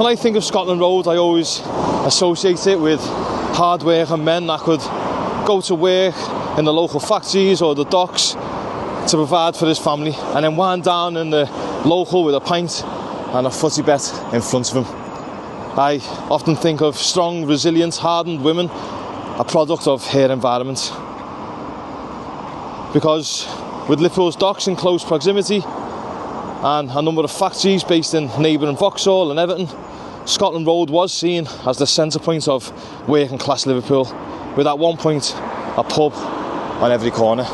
When I think of Scotland Road, I always associate it with hard-working men that could go to work in the local factories or the docks to provide for his family, and then wind down in the local with a pint and a footy bet in front of him. I often think of strong, resilient, hardened women, a product of her environment. Because with Liverpool's docks in close proximity and a number of factories based in neighbouring Vauxhall and Everton, Scotland Road was seen as the centre point of working class Liverpool, with at one point a pub on every corner.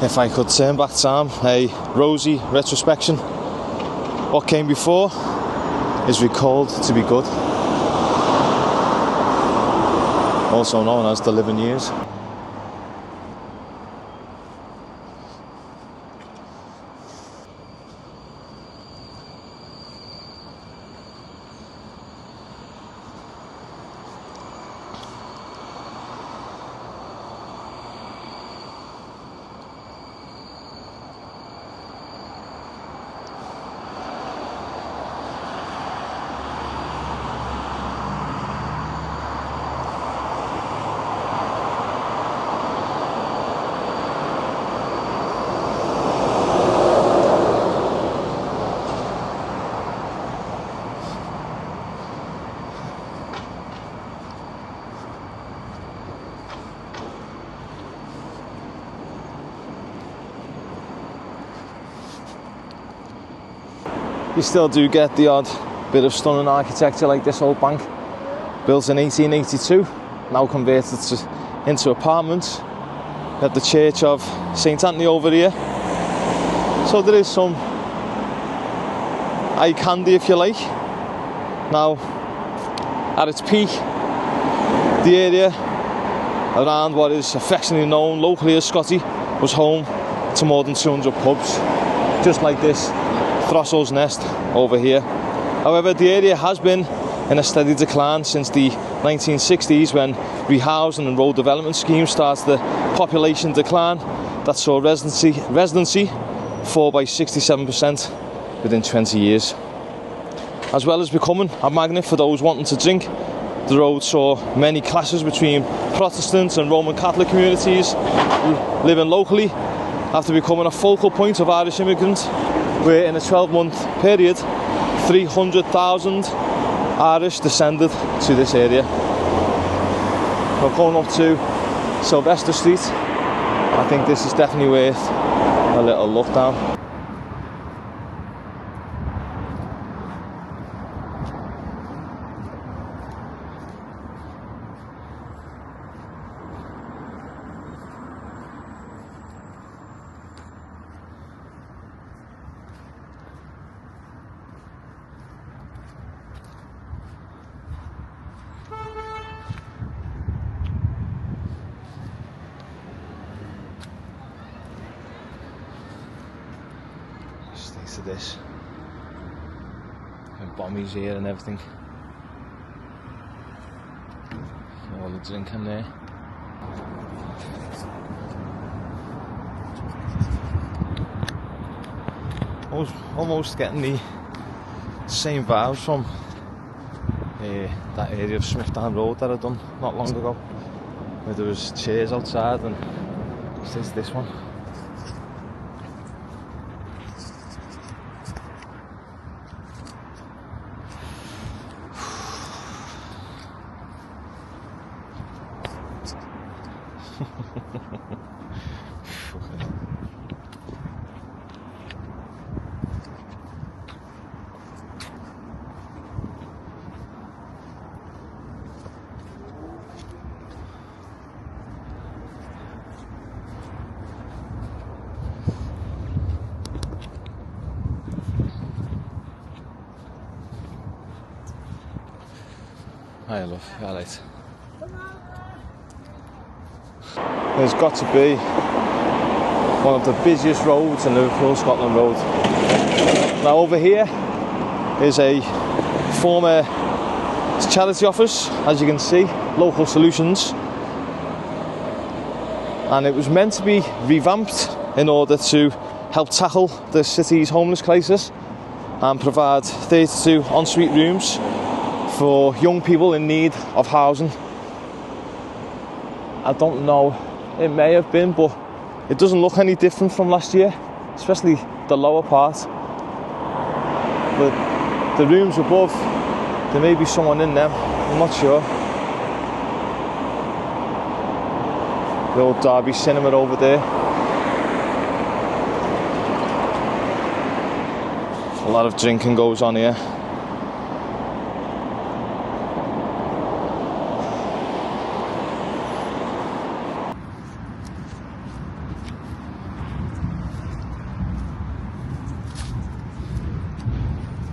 If I could turn back time, a rosy retrospection. What came before is recalled to be good, also known as the living years. You still do get the odd bit of stunning architecture like this old bank, built in 1882, now converted into apartments. You have the Church of St Anthony over here, so there is some eye candy if you like. Now, at its peak, the area around what is affectionately known locally as Scotty was home to more than 200 pubs, just like this Throstle's Nest over here. However, the area has been in a steady decline since the 1960s, when rehousing and road development schemes started the population decline that saw residency fall by 67% within 20 years. As well as becoming a magnet for those wanting to drink, the road saw many clashes between Protestant and Roman Catholic communities living locally, after becoming a focal point of Irish immigrants, where in a 12-month period 300,000 Irish descended to this area. We're going up to Sylvester Street. I think this is definitely worth a little look down. Thanks to this, and bombies here and everything, all the drinking there. Almost getting the same vibes from that area of Smithdown Road that I'd done not long ago, where there was chairs outside, and there's this one. Hi love, alright. There's got to be one of the busiest roads in Liverpool, Scotland Road. Now over here is a former charity office, as you can see, Local Solutions, and it was meant to be revamped in order to help tackle the city's homeless crisis and provide 32 ensuite rooms for young people in need of housing. I don't know, it may have been, but it doesn't look any different from last year, especially the lower part. But the rooms above, there may be someone in them, I'm not sure. The old Derby cinema over there. A lot of drinking goes on here.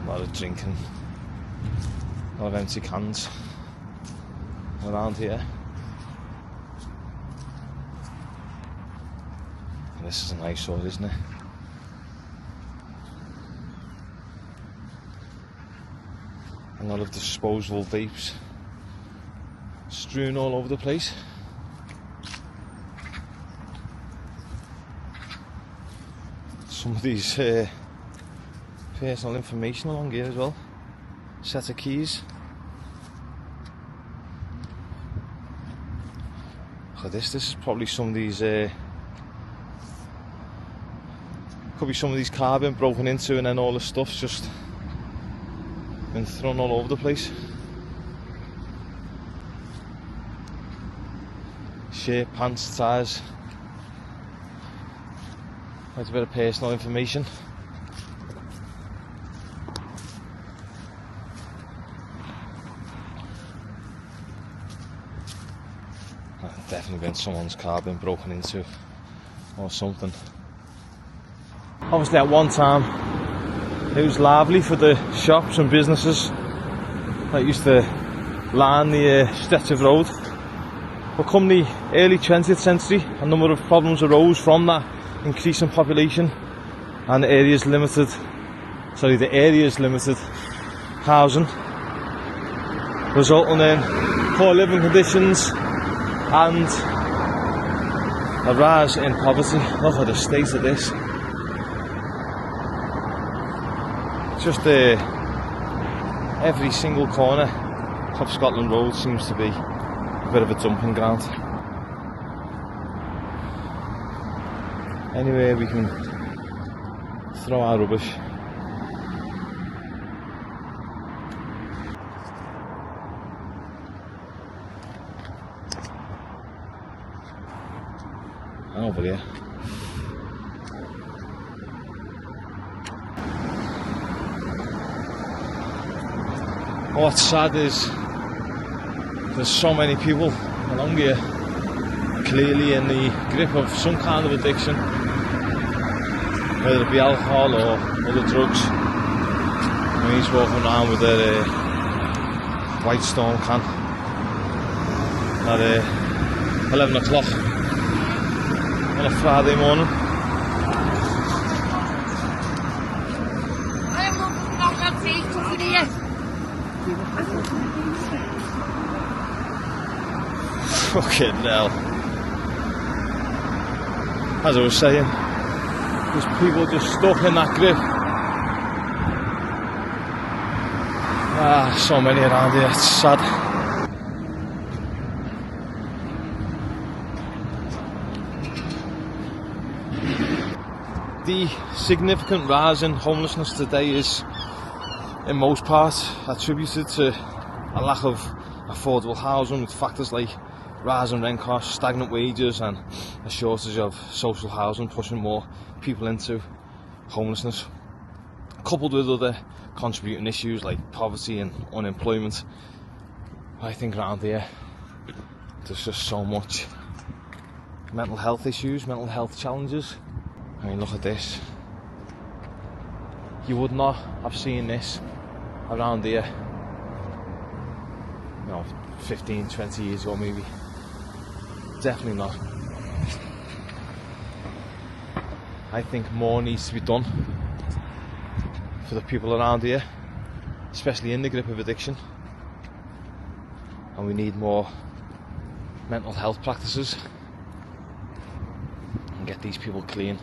A lot of drinking. A lot of empty cans around here. This is an eyesore, isn't it? A lot of disposable vapes strewn all over the place. Some of these personal information along here as well. Set of keys. Look at this. This is probably some of these. Could be some of these cars been broken into, and then all the stuff's just been thrown all over the place. Shirt, pants, ties. Quite a bit of personal information. Definitely been someone's car been broken into or something. Obviously at one time it was lively for the shops and businesses that used to line the stretch of road. But come the early 20th century, a number of problems arose from that increasing population, and the area's limited housing, resulting in poor living conditions and a rise in poverty. Look at the state of this. Just every single corner of Scotland Road seems to be a bit of a dumping ground. Anywhere we can throw our rubbish. And over there. What's sad is there's so many people along here clearly in the grip of some kind of addiction, whether it be alcohol or other drugs. And he's walking around with a White Stone can at 11 o'clock on a Friday morning. Fucking hell. As I was saying, there's people just stuck in that grip. So many around here, it's sad. The significant rise in homelessness today is, in most part, attributed to a lack of affordable housing, with factors like rising rent costs, stagnant wages and a shortage of social housing pushing more people into homelessness, coupled with other contributing issues like poverty and unemployment. I think around here there's just so much mental health issues, mental health challenges. I mean, look at this. You would not have seen this around here, 15, 20 years ago maybe. Definitely not. I think more needs to be done for the people around here, especially in the grip of addiction. And we need more mental health practices and get these people clean.